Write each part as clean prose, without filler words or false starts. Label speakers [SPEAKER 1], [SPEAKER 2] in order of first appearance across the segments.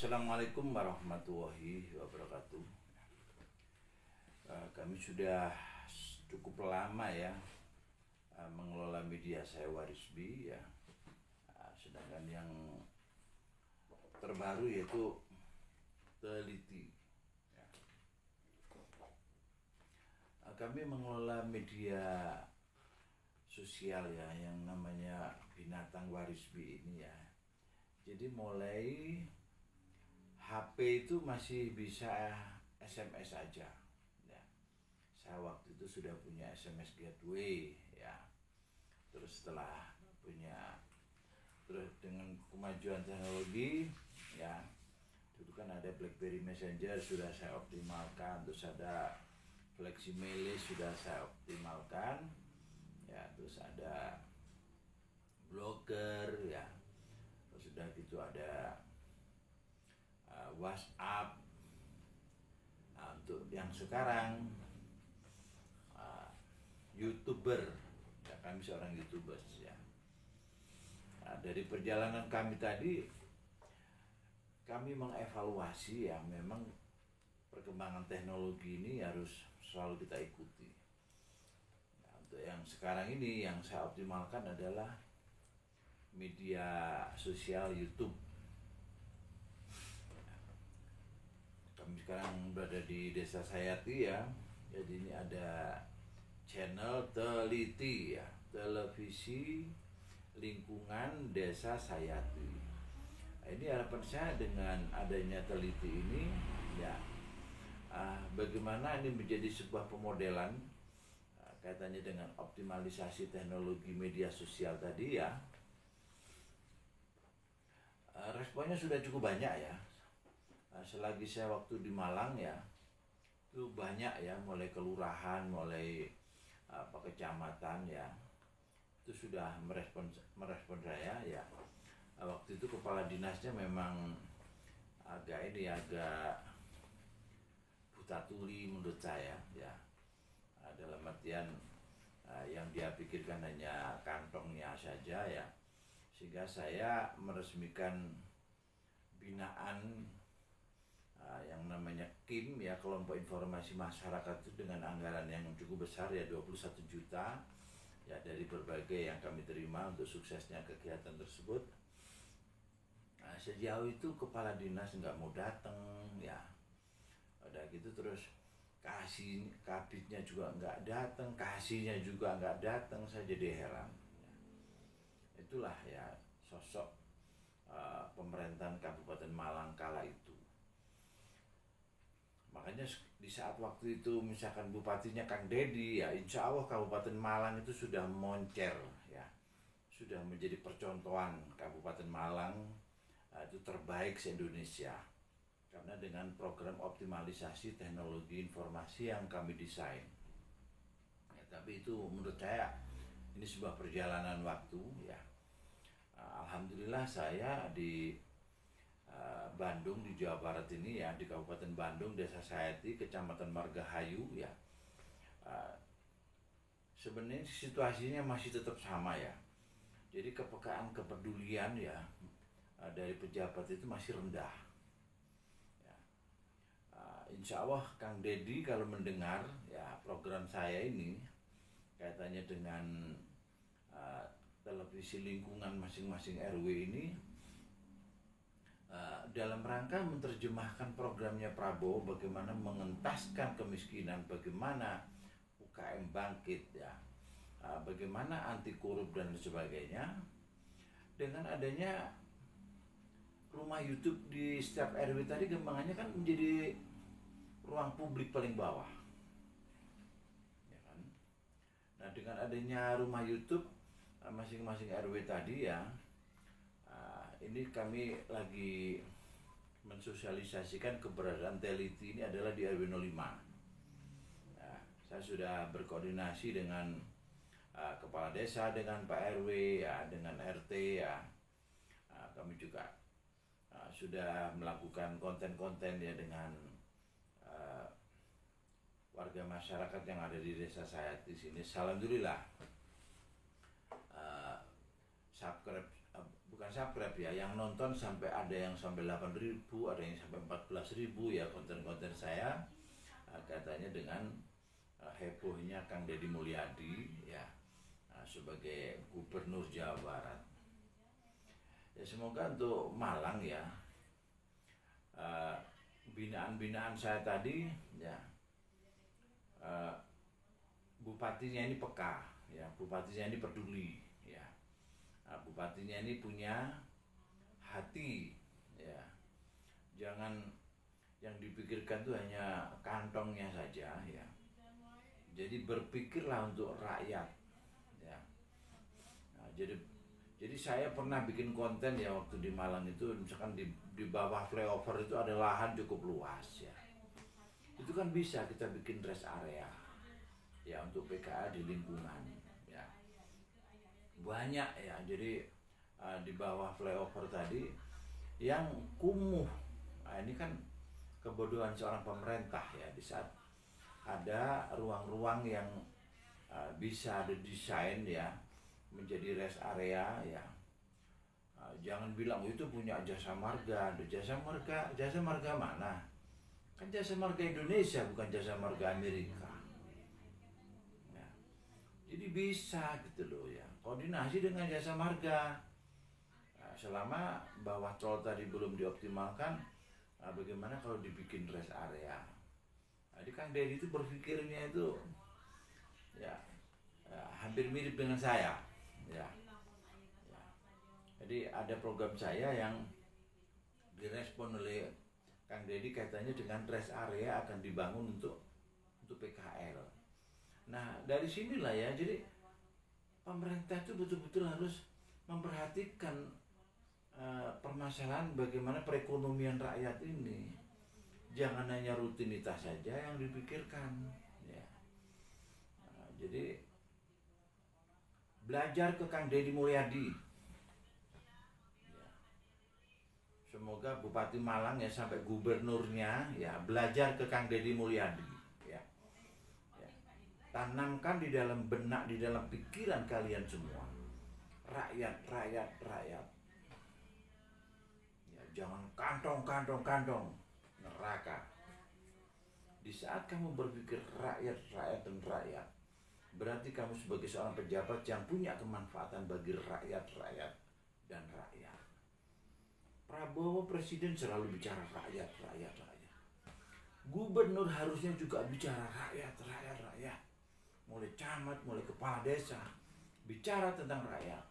[SPEAKER 1] Assalamualaikum warahmatullahi wabarakatuh. Kami sudah cukup lama ya mengelola media saya Warisbi ya. Sedangkan yang terbaru yaitu Teliti. Ya. Kami mengelola media sosial ya yang namanya Binatang Warisbi ini ya. Jadi mulai HP itu masih bisa SMS aja ya. Saya waktu itu sudah punya SMS gateway ya. Terus dengan kemajuan teknologi ya, itu kan ada BlackBerry Messenger sudah saya optimalkan, terus ada Fleximail sudah saya optimalkan ya, terus ada Blogger ya, terus sudah gitu ada WhatsApp. Untuk yang sekarang YouTuber ya, kami seorang YouTuber ya. Dari perjalanan kami tadi, kami mengevaluasi ya, memang perkembangan teknologi ini harus selalu kita ikuti. Untuk yang sekarang ini yang saya optimalkan adalah media sosial YouTube. Kami sekarang berada di Desa Sayati ya. Jadi ini ada channel Teliti ya, Televisi Lingkungan Desa Sayati. Ini harapan saya dengan adanya Teliti ini ya, bagaimana ini menjadi sebuah pemodelan kaitannya dengan optimalisasi teknologi media sosial tadi ya. Responnya sudah cukup banyak ya. Selagi saya waktu di Malang ya, itu banyak ya, mulai kelurahan, mulai kecamatan ya, itu sudah merespon saya ya. Waktu itu kepala dinasnya memang agak buta tuli menurut saya ya, dalam artian yang dia pikirkan hanya kantongnya saja ya, sehingga saya meresmikan binaan yang namanya KIM ya, Kelompok Informasi Masyarakat, itu dengan anggaran yang cukup besar ya, 21 juta ya, dari berbagai yang kami terima untuk suksesnya kegiatan tersebut. Sejauh itu kepala dinas nggak mau datang ya, udah gitu terus kabitnya juga nggak datang, kasihnya juga nggak datang. Saya jadi heran ya. Itulah ya sosok pemerintahan Kabupaten Malang kala itu. Makanya di saat waktu itu misalkan bupatinya Kang Dedi ya, insya Allah Kabupaten Malang itu sudah moncer ya, sudah menjadi percontohan Kabupaten Malang itu terbaik se-Indonesia, karena dengan program optimalisasi teknologi informasi yang kami desain ya. Tapi itu menurut saya ini sebuah perjalanan waktu ya. Alhamdulillah saya di Bandung, di Jawa Barat ini ya, di Kabupaten Bandung, Desa Sayati, Kecamatan Margahayu ya, sebenarnya situasinya masih tetap sama ya. Jadi kepekaan, kepedulian ya dari pejabat itu masih rendah ya. Insya Allah Kang Dedi kalau mendengar ya program saya ini kaitannya dengan televisi lingkungan masing-masing RW ini, dalam rangka menerjemahkan programnya Prabowo, bagaimana mengentaskan kemiskinan, bagaimana UKM bangkit ya, bagaimana anti korup dan sebagainya. Dengan adanya rumah YouTube di setiap RW tadi, kembangannya kan menjadi ruang publik paling bawah ya kan? Nah dengan adanya rumah YouTube masing-masing RW tadi ya, ini kami lagi mensosialisasikan keberadaan Teliti ini adalah di RW 05. Nah, saya sudah berkoordinasi dengan kepala desa, dengan Pak RW ya, dengan RT ya. Kami juga sudah melakukan konten-konten ya dengan warga masyarakat yang ada di desa saya di sini. Alhamdulillah subscribe bukan subscribe ya, yang nonton sampai ada yang sampai 8.000, ada yang sampai 14.000 ya konten-konten saya. Katanya dengan hebohnya Kang Deddy Mulyadi ya, sebagai Gubernur Jawa Barat. Ya semoga untuk Malang ya, binaan-binaan saya tadi ya, bupatinya ini peka ya, bupatinya ini peduli ya, bupatinya ini punya hati ya, jangan yang dipikirkan tuh hanya kantongnya saja ya. Jadi berpikirlah untuk rakyat ya. Nah, jadi saya pernah bikin konten ya waktu di Malang itu, misalkan di bawah flyover itu ada lahan cukup luas ya. Itu kan bisa kita bikin rest area ya untuk PKA di lingkungan ya. Banyak ya, jadi di bawah flyover tadi yang kumuh. Nah, ini kan kebodohan seorang pemerintah ya, di saat ada ruang-ruang yang bisa didesain ya menjadi rest area ya. Jangan bilang itu punya Jasa Marga. Jasa Marga mana? Kan Jasa Marga Indonesia, bukan Jasa Marga Amerika. Ya. Jadi bisa gitu loh ya, koordinasi dengan Jasa Marga. Selama bawah tol tadi belum dioptimalkan, bagaimana kalau dibikin rest area? Jadi Kang Deddy itu berpikirnya itu ya, hampir mirip dengan saya ya. Jadi ada program saya yang direspon oleh Kang Deddy kaitannya dengan rest area akan dibangun untuk PKL. Nah dari sinilah ya, jadi pemerintah itu betul-betul harus memperhatikan permasalahan bagaimana perekonomian rakyat ini. Jangan hanya rutinitas saja yang dipikirkan ya. Jadi belajar ke Kang Deddy Mulyadi ya. Semoga Bupati Malang ya sampai gubernurnya ya belajar ke Kang Deddy Mulyadi ya. Tanamkan di dalam benak, di dalam pikiran kalian semua, rakyat ya, jangan kantong neraka. Di saat kamu berpikir rakyat dan rakyat, berarti kamu sebagai seorang pejabat yang punya kemanfaatan bagi rakyat dan rakyat. Prabowo presiden selalu bicara rakyat. Gubernur harusnya juga bicara rakyat. Mulai camat, mulai kepala desa, bicara tentang rakyat.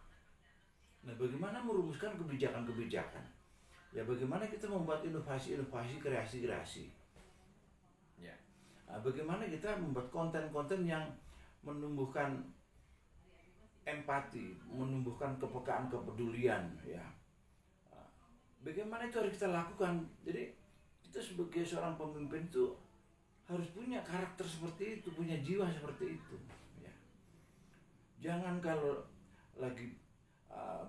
[SPEAKER 1] Nah, bagaimana merumuskan kebijakan-kebijakan? Ya, bagaimana kita membuat inovasi-inovasi, kreasi-kreasi? Ya. Nah, bagaimana kita membuat konten-konten yang menumbuhkan empati, menumbuhkan kepekaan, kepedulian, ya. Bagaimana itu harus kita lakukan? Jadi kita sebagai seorang pemimpin itu harus punya karakter seperti itu, punya jiwa seperti itu. Ya. Jangan kalau lagi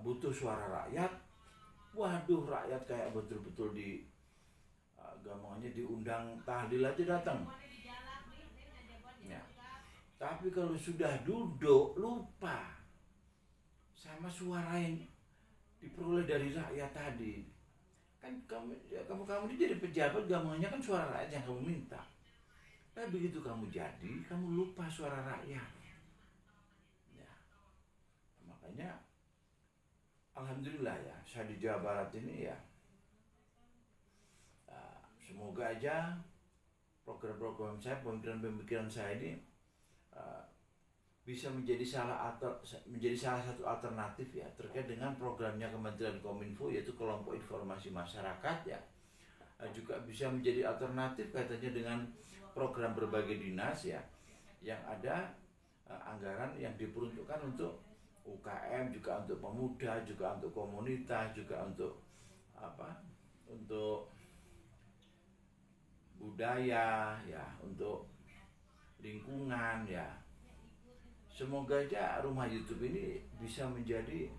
[SPEAKER 1] butuh suara rakyat, waduh rakyat kayak betul-betul gampangnya diundang tahlil aja datang. Ya. Tapi kalau sudah duduk lupa sama suara yang diperoleh dari rakyat tadi, kan kamu ini jadi pejabat, gampangnya kan suara rakyat yang kamu minta. Tapi begitu kamu jadi, kamu lupa suara rakyat. Ya. Makanya alhamdulillah ya, saya di Jawa Barat ini ya, semoga aja program-program saya, pemikiran-pemikiran saya ini bisa menjadi salah satu alternatif ya terkait dengan programnya Kementerian Kominfo, yaitu kelompok informasi masyarakat ya. Juga bisa menjadi alternatif kaitannya dengan program berbagai dinas ya, yang ada anggaran yang diperuntukkan untuk UKM, juga untuk pemuda, juga untuk komunitas, juga untuk untuk budaya ya, untuk lingkungan ya. Semoga aja rumah YouTube ini bisa menjadi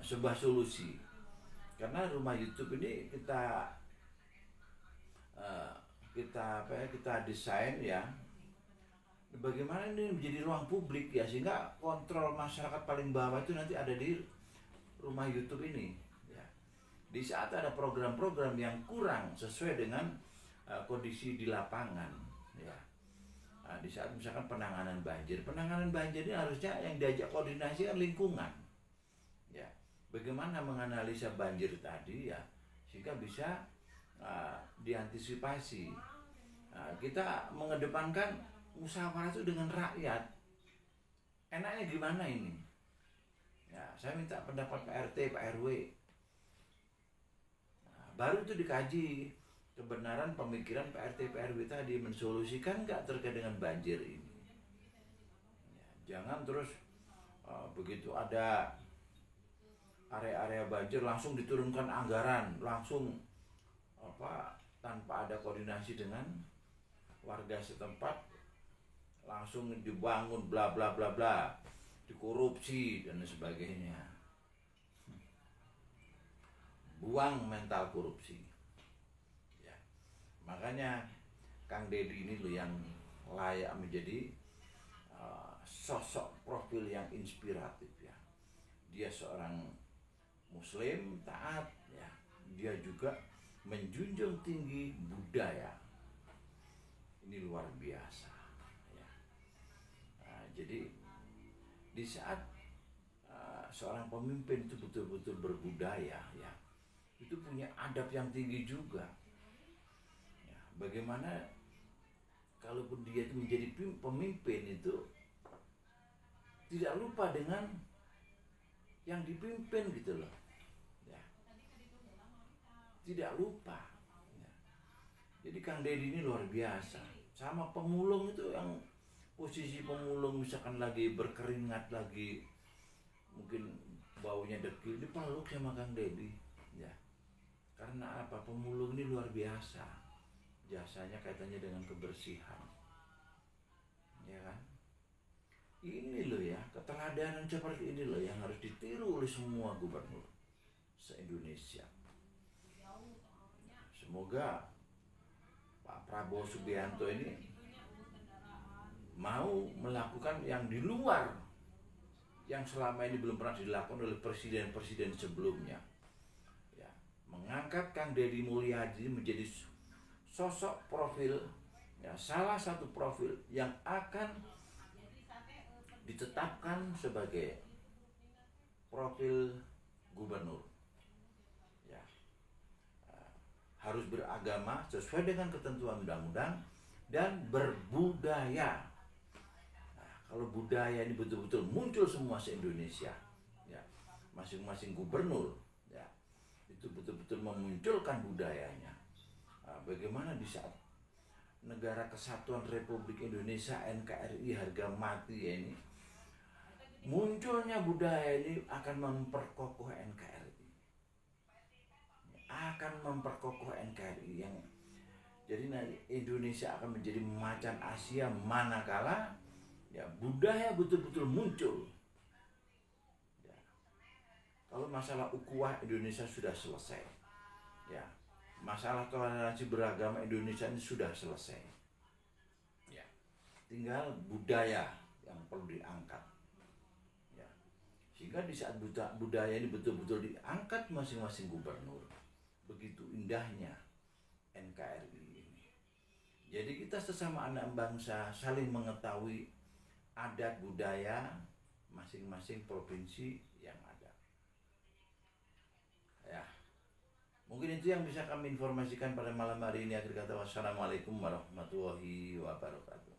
[SPEAKER 1] sebuah solusi, karena rumah YouTube ini kita desain ya, bagaimana ini menjadi ruang publik ya, sehingga kontrol masyarakat paling bawah itu nanti ada di rumah YouTube ini. Ya. Di saat ada program-program yang kurang sesuai dengan kondisi di lapangan, ya. Nah, di saat misalkan penanganan banjir ini harusnya yang diajak koordinasi kan lingkungan, ya. Bagaimana menganalisa banjir tadi, ya, sehingga bisa diantisipasi. Kita mengedepankan musyawarah itu dengan rakyat. Enaknya gimana ini? Ya, saya minta pendapat Pak RT, Pak RW. Baru itu dikaji kebenaran pemikiran Pak RT, Pak RW tadi mensolusikan nggak terkait dengan banjir ini. Ya, jangan terus begitu ada area-area banjir langsung diturunkan anggaran, langsung tanpa ada koordinasi dengan warga setempat, langsung dibangun bla bla bla bla, dikorupsi dan sebagainya. Buang mental korupsi. Ya. Makanya Kang Deddy ini loh yang layak menjadi sosok profil yang inspiratif, ya. Dia seorang Muslim taat, ya. Dia juga menjunjung tinggi budaya. Ini luar biasa, ya. Nah, jadi di saat seorang pemimpin itu betul-betul berbudaya, ya, itu punya adab yang tinggi juga, ya. Bagaimana kalaupun dia itu menjadi pemimpin itu tidak lupa dengan yang dipimpin gitu loh, ya. Tidak lupa, ya. Jadi Kang Deddy ini luar biasa. Sama pemulung itu, yang posisi pemulung misalkan lagi berkeringat, lagi mungkin baunya dekil, dipeluk sama Kang Deddy, ya. Karena apa? Pemulung ini luar biasa. Jasanya kaitannya dengan kebersihan, ya kan? Ini loh, ya, keteladanan seperti ini loh yang harus ditiru oleh semua gubernur se-Indonesia. Semoga Pak Prabowo Subianto ini mau melakukan yang di luar yang selama ini belum pernah dilakukan oleh presiden-presiden sebelumnya, ya. Mengangkat Kang Deddy Mulyadi menjadi sosok profil, ya, salah satu profil yang akan ditetapkan sebagai profil gubernur, ya. Harus beragama sesuai dengan ketentuan undang-undang dan berbudaya. Nah, kalau budaya ini betul-betul muncul semua se-Indonesia, ya, masing-masing gubernur, ya, itu betul-betul memunculkan budayanya. Nah, bagaimana di saat Negara Kesatuan Republik Indonesia NKRI harga mati, ya, ini munculnya budaya ini akan memperkokoh NKRI, akan memperkokoh NKRI yang jadi Indonesia akan menjadi macan Asia manakala, ya, budaya betul-betul muncul, ya. Kalau masalah ukhuwah Indonesia sudah selesai, ya. Masalah toleransi beragama Indonesia ini sudah selesai, ya. Tinggal budaya yang perlu diangkat, ya. Sehingga di saat budaya ini betul-betul diangkat masing-masing gubernur, begitu indahnya NKRI ini. Jadi kita sesama anak bangsa saling mengetahui adat budaya masing-masing provinsi yang ada, ya. Mungkin itu yang bisa kami informasikan pada malam hari ini. Akhir kata, wassalamualaikum warahmatullahi wabarakatuh.